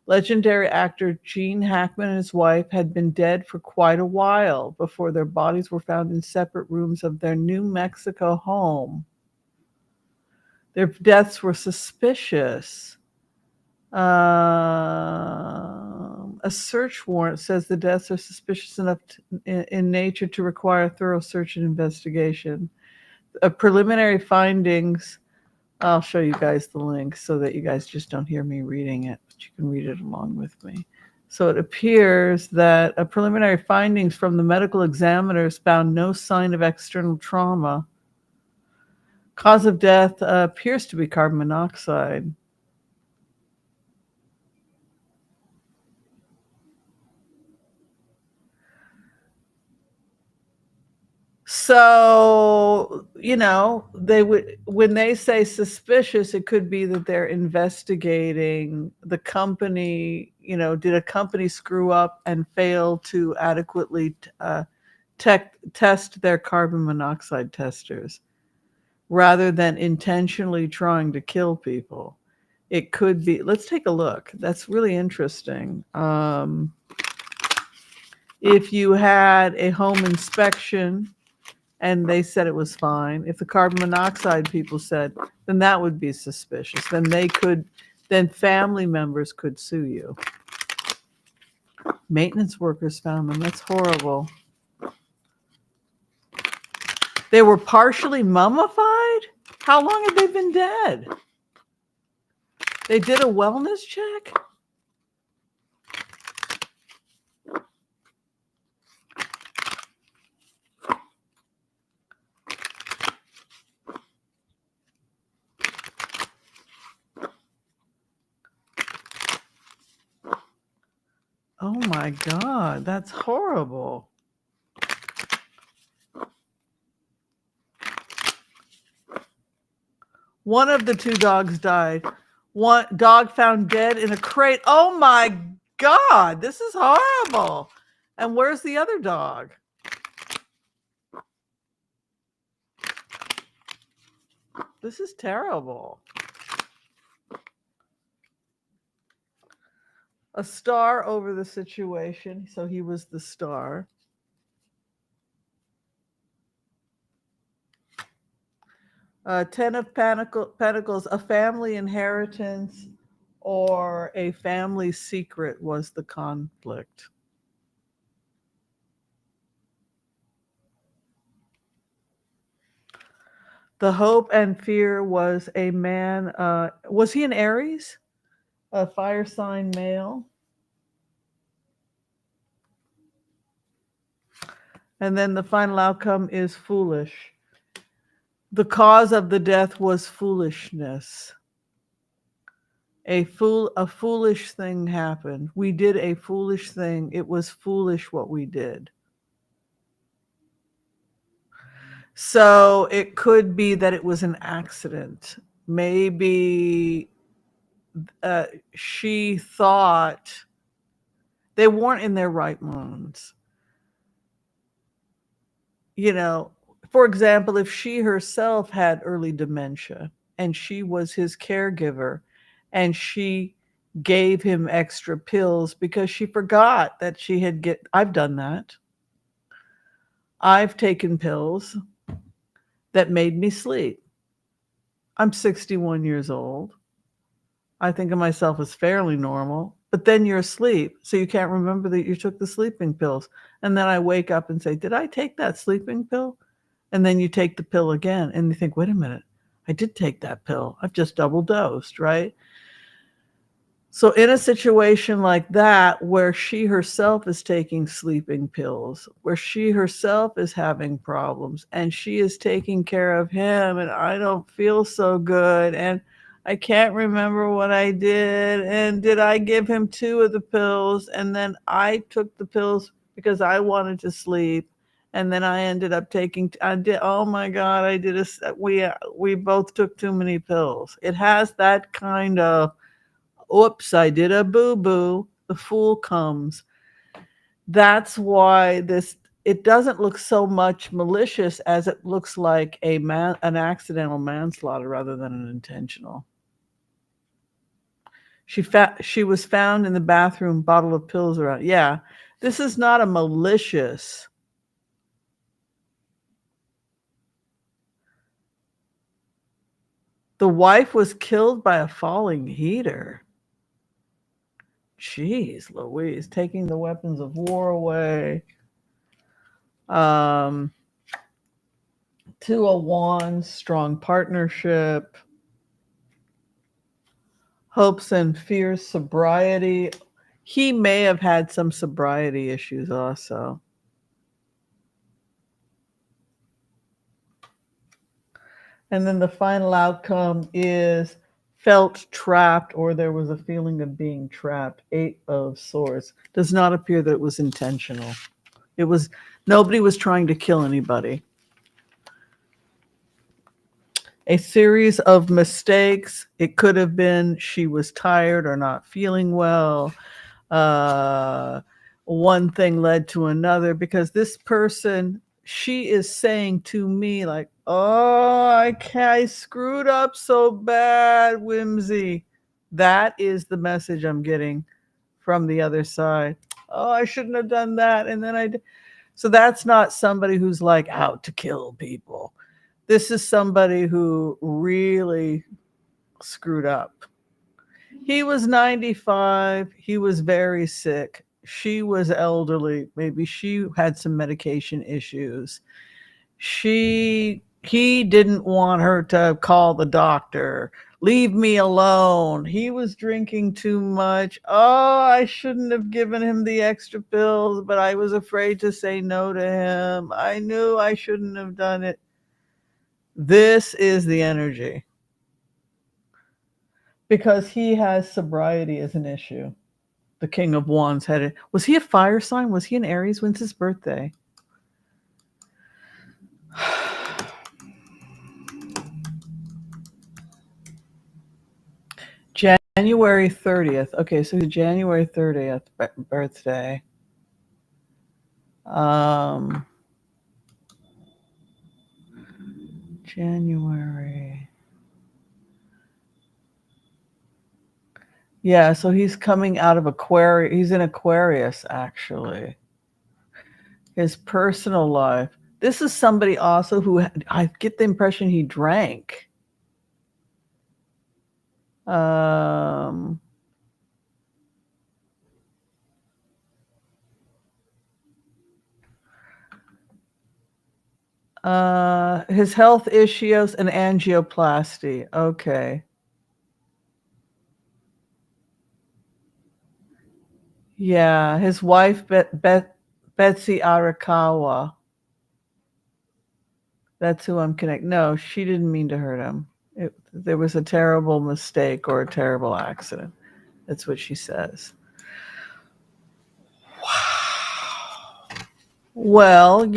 Speaker 1: Legendary actor Gene Hackman and his wife had been dead for quite a while before their bodies were found in separate rooms of their New Mexico home. Their deaths were suspicious. A search warrant says the deaths are suspicious enough in nature to require a thorough search and investigation. Preliminary findings, I'll show you guys the link so that you guys just don't hear me reading it, but you can read it along with me. So it appears that preliminary findings from the medical examiners found no sign of external trauma. Cause of death appears to be carbon monoxide. So, they would, when they say suspicious, it could be that they're investigating the company. Did a company screw up and fail to adequately test their carbon monoxide testers rather than intentionally trying to kill people? It could be. Let's take a look. That's really interesting. If you had a home inspection and they said it was fine, if the carbon monoxide people said, then that would be suspicious. Then family members could sue you. Maintenance workers found them. That's horrible. They were partially mummified? How long have they been dead? They did a wellness check? Oh my God, that's horrible. One of the two dogs died. One dog found dead in a crate. Oh my God, this is horrible. And where's the other dog? This is terrible. A star over the situation, so he was the star. Ten of Pentacles, a family inheritance or a family secret was the conflict. The hope and fear was a man. Was he an Aries? A fire sign male? And then the final outcome is foolish. The cause of the death was foolishness. A foolish thing happened. We did a foolish thing. It was foolish what we did. So it could be that it was an accident. Maybe she thought they weren't in their right minds. You know, for example, if she herself had early dementia and she was his caregiver and she gave him extra pills because she forgot that I've done that. I've taken pills that made me sleep. I'm 61 years old. I think of myself as fairly normal, but then you're asleep, so you can't remember that you took the sleeping pills. And then I wake up and say, did I take that sleeping pill? And then you take the pill again, and you think, wait a minute, I did take that pill. I've just double dosed, right? So in a situation like that, where she herself is taking sleeping pills, where she herself is having problems, and she is taking care of him, and I don't feel so good, and I can't remember what I did, and did I give him 2 of the pills, and then I took the pills because I wanted to sleep, and then I ended up oh my God, we both took too many pills. It has that kind of, oops, I did a boo-boo, the fool comes. That's why it doesn't look so much malicious as it looks like an accidental manslaughter rather than an intentional. She was found in the bathroom, bottle of pills around. Yeah, this is not a malicious. The wife was killed by a falling heater. Jeez Louise, taking the weapons of war away. 2 of Wands, strong partnership. Hopes and fears, sobriety. He may have had some sobriety issues also. And then the final outcome is felt trapped, or there was a feeling of being trapped. 8 of Swords. Does not appear that it was intentional. Nobody was trying to kill anybody. A series of mistakes. It could have been she was tired or not feeling well. One thing led to another, because this person, she is saying to me like, oh, I screwed up so bad, Whimsy. That is the message I'm getting from the other side. Oh, I shouldn't have done that. And then I did. So that's not somebody who's like out to kill people. This is somebody who really screwed up. He was 95. He was very sick. She was elderly. Maybe she had some medication issues. He didn't want her to call the doctor. Leave me alone. He was drinking too much. Oh, I shouldn't have given him the extra pills, but I was afraid to say no to him. I knew I shouldn't have done it. This is the energy because he has sobriety as an issue. The King of Wands had it. Was he a fire sign? Was he an Aries? When's his birthday? January 30th. Okay, so January 30th birthday. Um, January. Yeah, so he's coming out of Aquarius. He's in Aquarius, actually. His personal life. This is somebody also who I get the impression he drank. Um, his health issues and angioplasty. Okay. Yeah, his wife, Betsy Arakawa. That's who I'm connecting. No, she didn't mean to hurt him. There was a terrible mistake or a terrible accident. That's what she says. Well,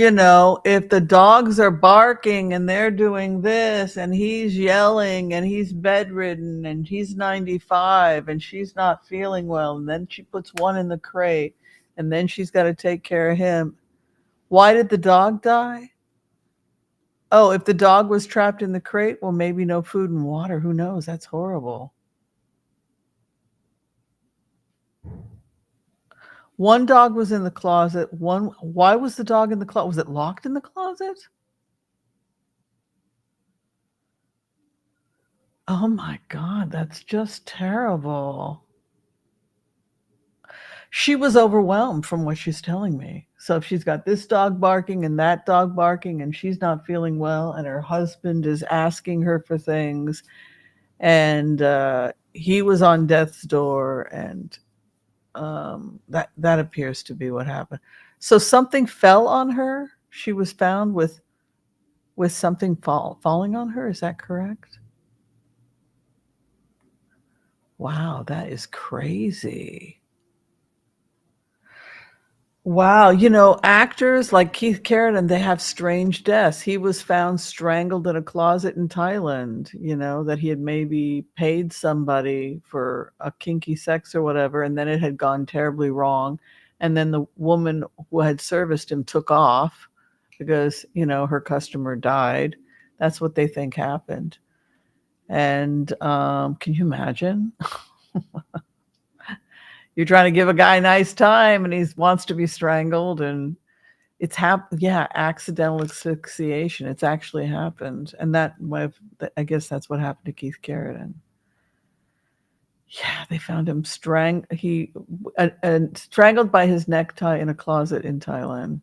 Speaker 1: if the dogs are barking and they're doing this and he's yelling and he's bedridden and he's 95 and she's not feeling well, and then she puts one in the crate and then she's got to take care of him. Why did the dog die? Oh, if the dog was trapped in the crate, well, maybe no food and water. Who knows? That's horrible. One dog was in the closet. Why was the dog in the closet? Was it locked in the closet? Oh my God, that's just terrible. She was overwhelmed from what she's telling me. So if she's got this dog barking and that dog barking and she's not feeling well and her husband is asking her for things and he was on death's door and that appears to be what happened. So something fell on her. She was found with something falling on her. Is that correct? Wow, that is crazy. Wow, actors like Keith Carradine, they have strange deaths. He was found strangled in a closet in Thailand, that he had maybe paid somebody for a kinky sex or whatever, and then it had gone terribly wrong. And then the woman who had serviced him took off because, her customer died. That's what they think happened. And can you imagine? You're trying to give a guy a nice time and he wants to be strangled and accidental asphyxiation. It's actually happened. And I guess that's what happened to Keith Carradine. Yeah, they found him strangled by his necktie in a closet in Thailand.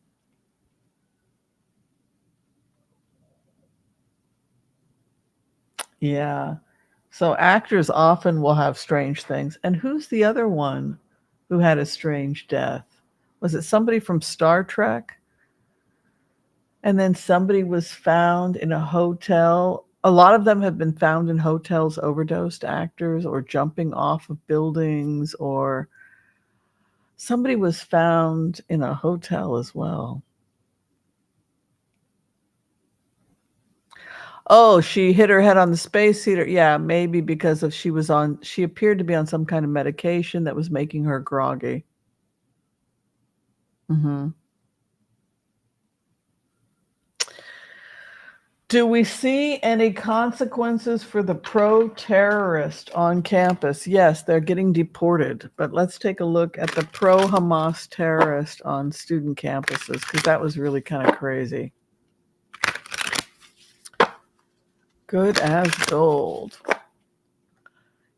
Speaker 1: Yeah. So actors often will have strange things. And who's the other one who had a strange death? Was it somebody from Star Trek? And then somebody was found in a hotel. A lot of them have been found in hotels, overdosed actors, or jumping off of buildings, or somebody was found in a hotel as well. Oh, she hit her head on the space heater. Yeah, maybe because she appeared to be on some kind of medication that was making her groggy. Hmm. Do we see any consequences for the pro-terrorist on campus? Yes, they're getting deported. But let's take a look at the pro-Hamas terrorist on student campuses, because that was really kind of crazy. Good as gold.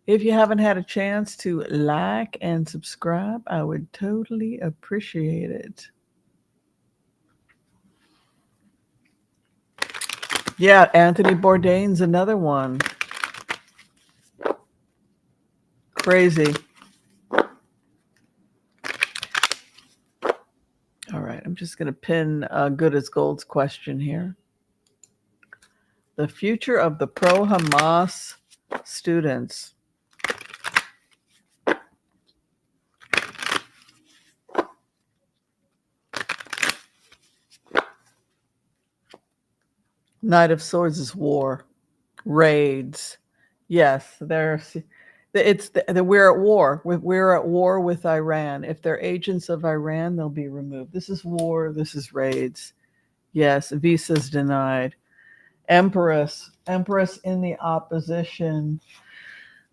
Speaker 1: If you haven't had a chance to like and subscribe, I would totally appreciate it. Yeah, Anthony Bourdain's another one. Crazy. All right, I'm just going to pin Good as Gold's question here. The future of the pro-Hamas students. Knight of Swords is war, raids. Yes, we're at war. We're at war with Iran. If they're agents of Iran, they'll be removed. This is war. This is raids. Yes, visas denied. Empress in the opposition.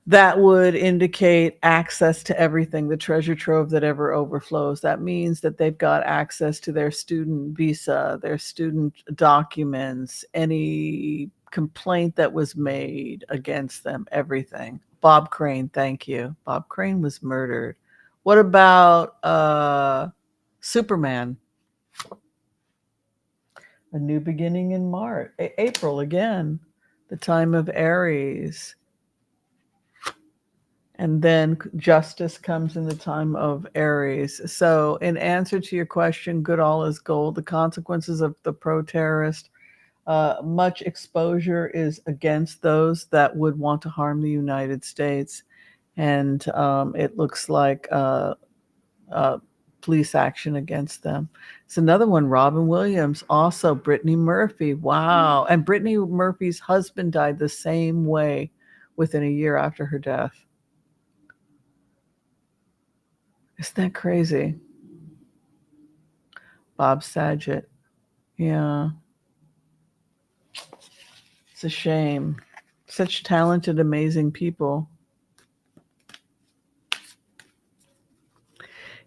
Speaker 1: That would indicate access to everything, the treasure trove that ever overflows. That means that they've got access to their student visa, their student documents, any complaint that was made against them, everything. Bob Crane, thank you. Bob Crane was murdered. What about Superman? A new beginning in March, April again, the time of Aries. And then justice comes in the time of Aries. So, in answer to your question, good all is gold. The consequences of the pro-terrorist, much exposure is against those that would want to harm the United States. And it looks like police action against them. It's another one, Robin Williams, also Brittany Murphy. Wow. And Brittany Murphy's husband died the same way within a year after her death. Isn't that crazy? Bob Saget. Yeah. It's a shame. Such talented, amazing people.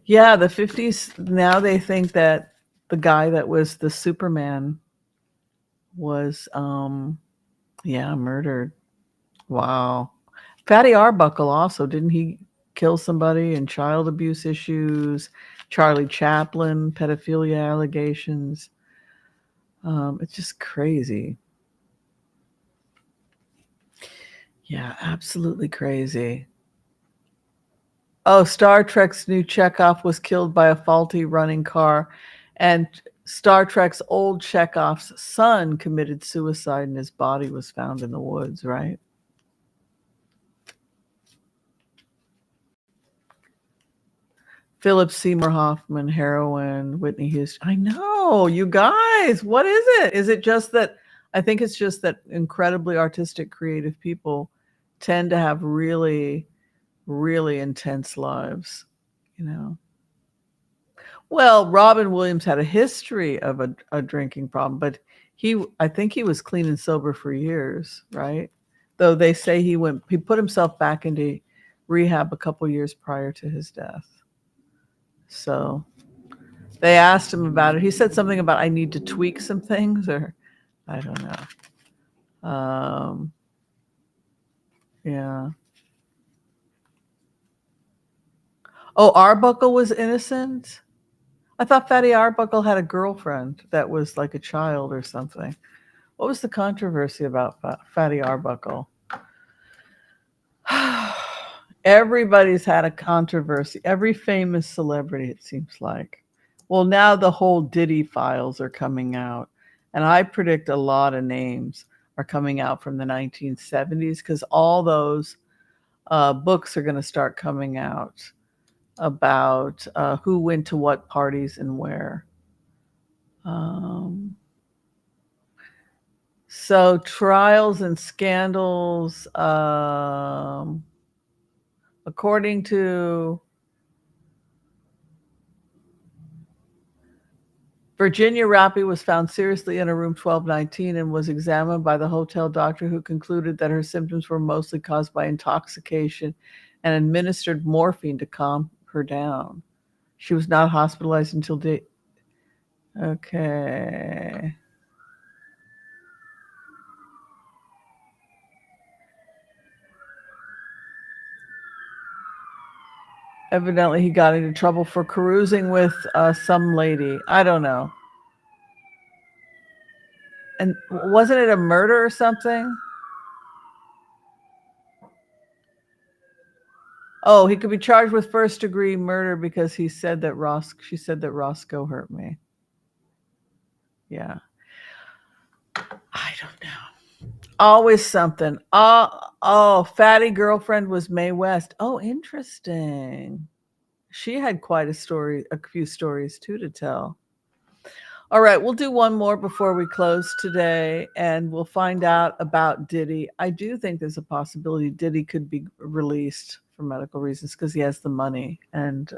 Speaker 1: Yeah, the 50s, now they think that the guy that was the Superman was, murdered. Wow. Fatty Arbuckle also, didn't he kill somebody in child abuse issues? Charlie Chaplin, pedophilia allegations. It's just crazy. Yeah, absolutely crazy. Oh, Star Trek's new Chekhov was killed by a faulty running car, and Star Trek's old Chekhov's son committed suicide, and his body was found in the woods, right? Philip Seymour Hoffman, heroin, Whitney Houston. I know, you guys, what is it? Is it just that? I think it's just that incredibly artistic, creative people tend to have really, really intense lives, you know? Well, Robin Williams had a history of a drinking problem, but I think he was clean and sober for years, right? Though they say he put himself back into rehab a couple years prior to his death. So they asked him about it. He said something about, I need to tweak some things, or I don't know. Yeah. Oh, Arbuckle was innocent? I thought Fatty Arbuckle had a girlfriend that was like a child or something. What was the controversy about Fatty Arbuckle? Everybody's had a controversy. Every famous celebrity, it seems like. Well, now the whole Diddy files are coming out. And I predict a lot of names are coming out from the 1970s, because all those books are going to start coming out about who went to what parties and where. So trials and scandals, according to Virginia Rappi was found seriously in a room 1219 and was examined by the hotel doctor, who concluded that her symptoms were mostly caused by intoxication and administered morphine to calm her down. She was not hospitalized until day. Okay. Evidently, he got into trouble for carousing with some lady. I don't know. And wasn't it a murder or something? Oh, he could be charged with first-degree murder because she said that Roscoe hurt me. Yeah. I don't know. Always something. Fatty girlfriend was Mae West. Oh, interesting. She had quite a few stories too to tell. All right, we'll do one more before we close today, and we'll find out about Diddy. I do think there's a possibility Diddy could be released for medical reasons because he has the money. And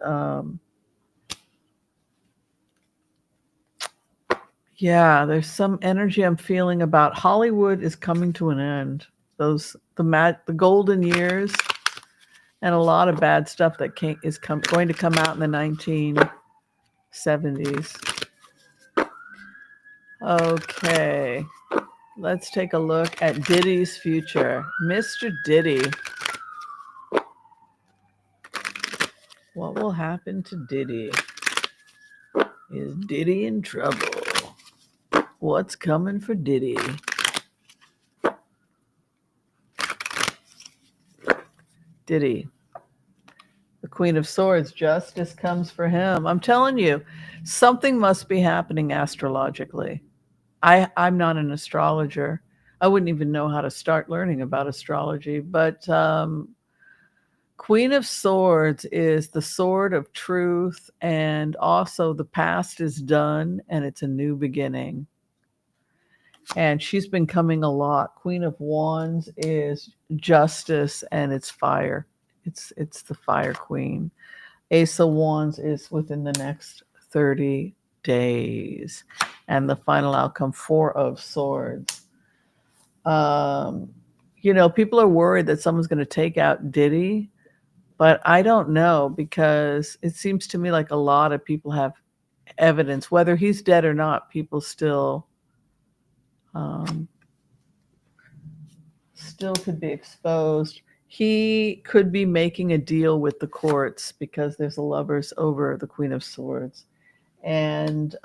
Speaker 1: yeah, there's some energy I'm feeling about Hollywood is coming to an end. The golden years and a lot of bad stuff that going to come out in the 1970s. Okay, let's take a look at Diddy's future. Mr. Diddy. What will happen to Diddy? Is Diddy in trouble? What's coming for Diddy? Diddy. The Queen of Swords, justice comes for him. I'm telling you, something must be happening astrologically. I'm not an astrologer. I wouldn't even know how to start learning about astrology, but Queen of Swords is the sword of truth, and also the past is done and it's a new beginning. And she's been coming a lot. Queen of Wands is justice and it's fire. It's the fire queen. Ace of Wands is within the next 30 days. And the final outcome, Four of Swords. People are worried that someone's going to take out Diddy, but I don't know, because it seems to me like a lot of people have evidence. Whether he's dead or not, people still could be exposed. He could be making a deal with the courts because there's a lovers over the Queen of Swords. And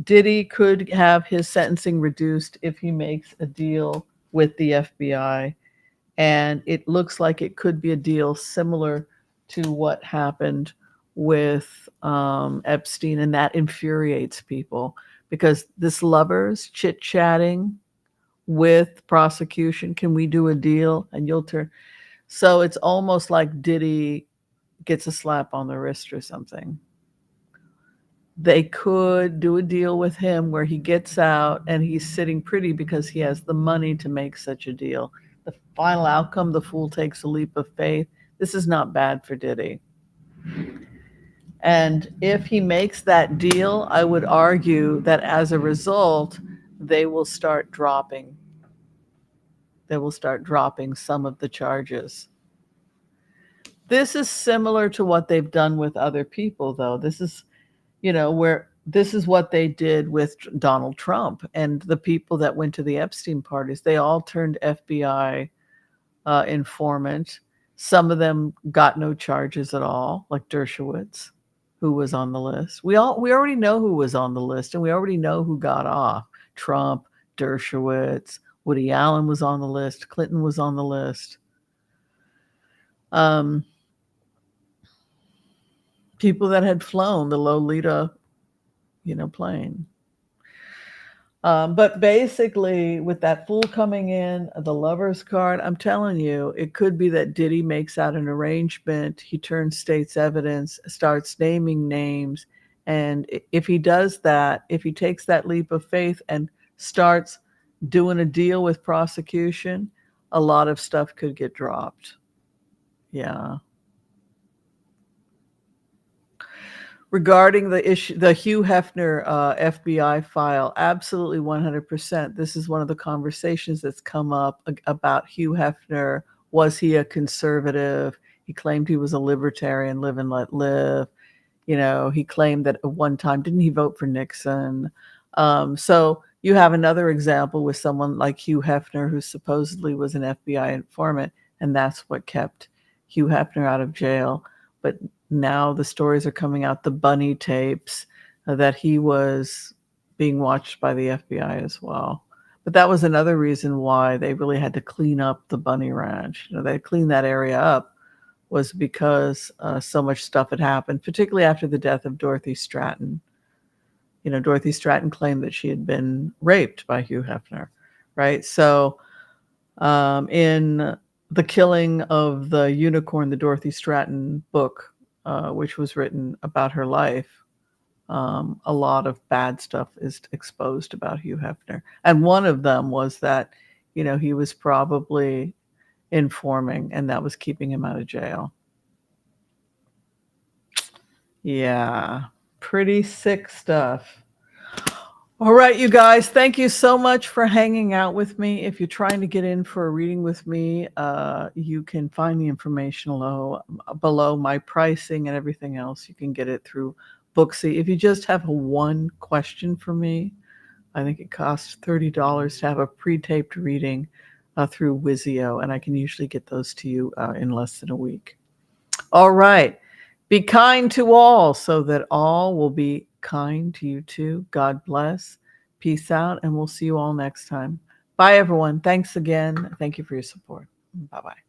Speaker 1: Diddy could have his sentencing reduced if he makes a deal with the FBI. And it looks like it could be a deal similar to what happened with Epstein. And that infuriates people because this lovers chit-chatting with prosecution, can we do a deal and you'll turn? So it's almost like Diddy gets a slap on the wrist or something. They could do a deal with him where he gets out and he's sitting pretty because he has the money to make such a deal. The final outcome, the fool takes a leap of faith. This is not bad for Diddy. And if he makes that deal, I would argue that as a result, they will start dropping some of the charges. This is similar to what they've done with other people, though. This is, this is what they did with Donald Trump and the people that went to the Epstein parties. They all turned FBI informant. Some of them got no charges at all, like Dershowitz, who was on the list. We already know who was on the list, and we already know who got off. Trump, Dershowitz, Woody Allen was on the list. Clinton was on the list. People that had flown the Lolita, plane. But basically, with that fool coming in, the lover's card, I'm telling you, it could be that Diddy makes out an arrangement. He turns state's evidence, starts naming names. And if he does that, if he takes that leap of faith and starts doing a deal with prosecution, a lot of stuff could get dropped. Yeah. Regarding the issue, the Hugh Hefner FBI file, absolutely 100%. This is one of the conversations that's come up about Hugh Hefner. Was he a conservative? He claimed he was a libertarian, live and let live. You know, he claimed that at one time, didn't he vote for Nixon? So you have another example with someone like Hugh Hefner, who supposedly was an FBI informant, and that's what kept Hugh Hefner out of jail. But now the stories are coming out, the bunny tapes, that he was being watched by the FBI as well. But that was another reason why they really had to clean up the bunny ranch. You know, they cleaned that area up was because so much stuff had happened, particularly after the death of Dorothy Stratton. You know, Dorothy Stratton claimed that she had been raped by Hugh Hefner, right? So in The Killing of the Unicorn, the Dorothy Stratton book, which was written about her life, a lot of bad stuff is exposed about Hugh Hefner. And one of them was that, you know, he was probably informing, and that was keeping him out of jail. Yeah, pretty sick stuff. All right, you guys, thank you so much for hanging out with me. If you're trying to get in for a reading with me, you can find the information below my pricing and everything else. You can get it through Booksy. If you just have one question for me, I think it costs $30 to have a pre-taped reading through Wizio, and I can usually get those to you in less than a week. All right. Be kind to all so that all will be kind to you too. God bless. Peace out, and we'll see you all next time. Bye, everyone. Thanks again. Thank you for your support. Bye-bye.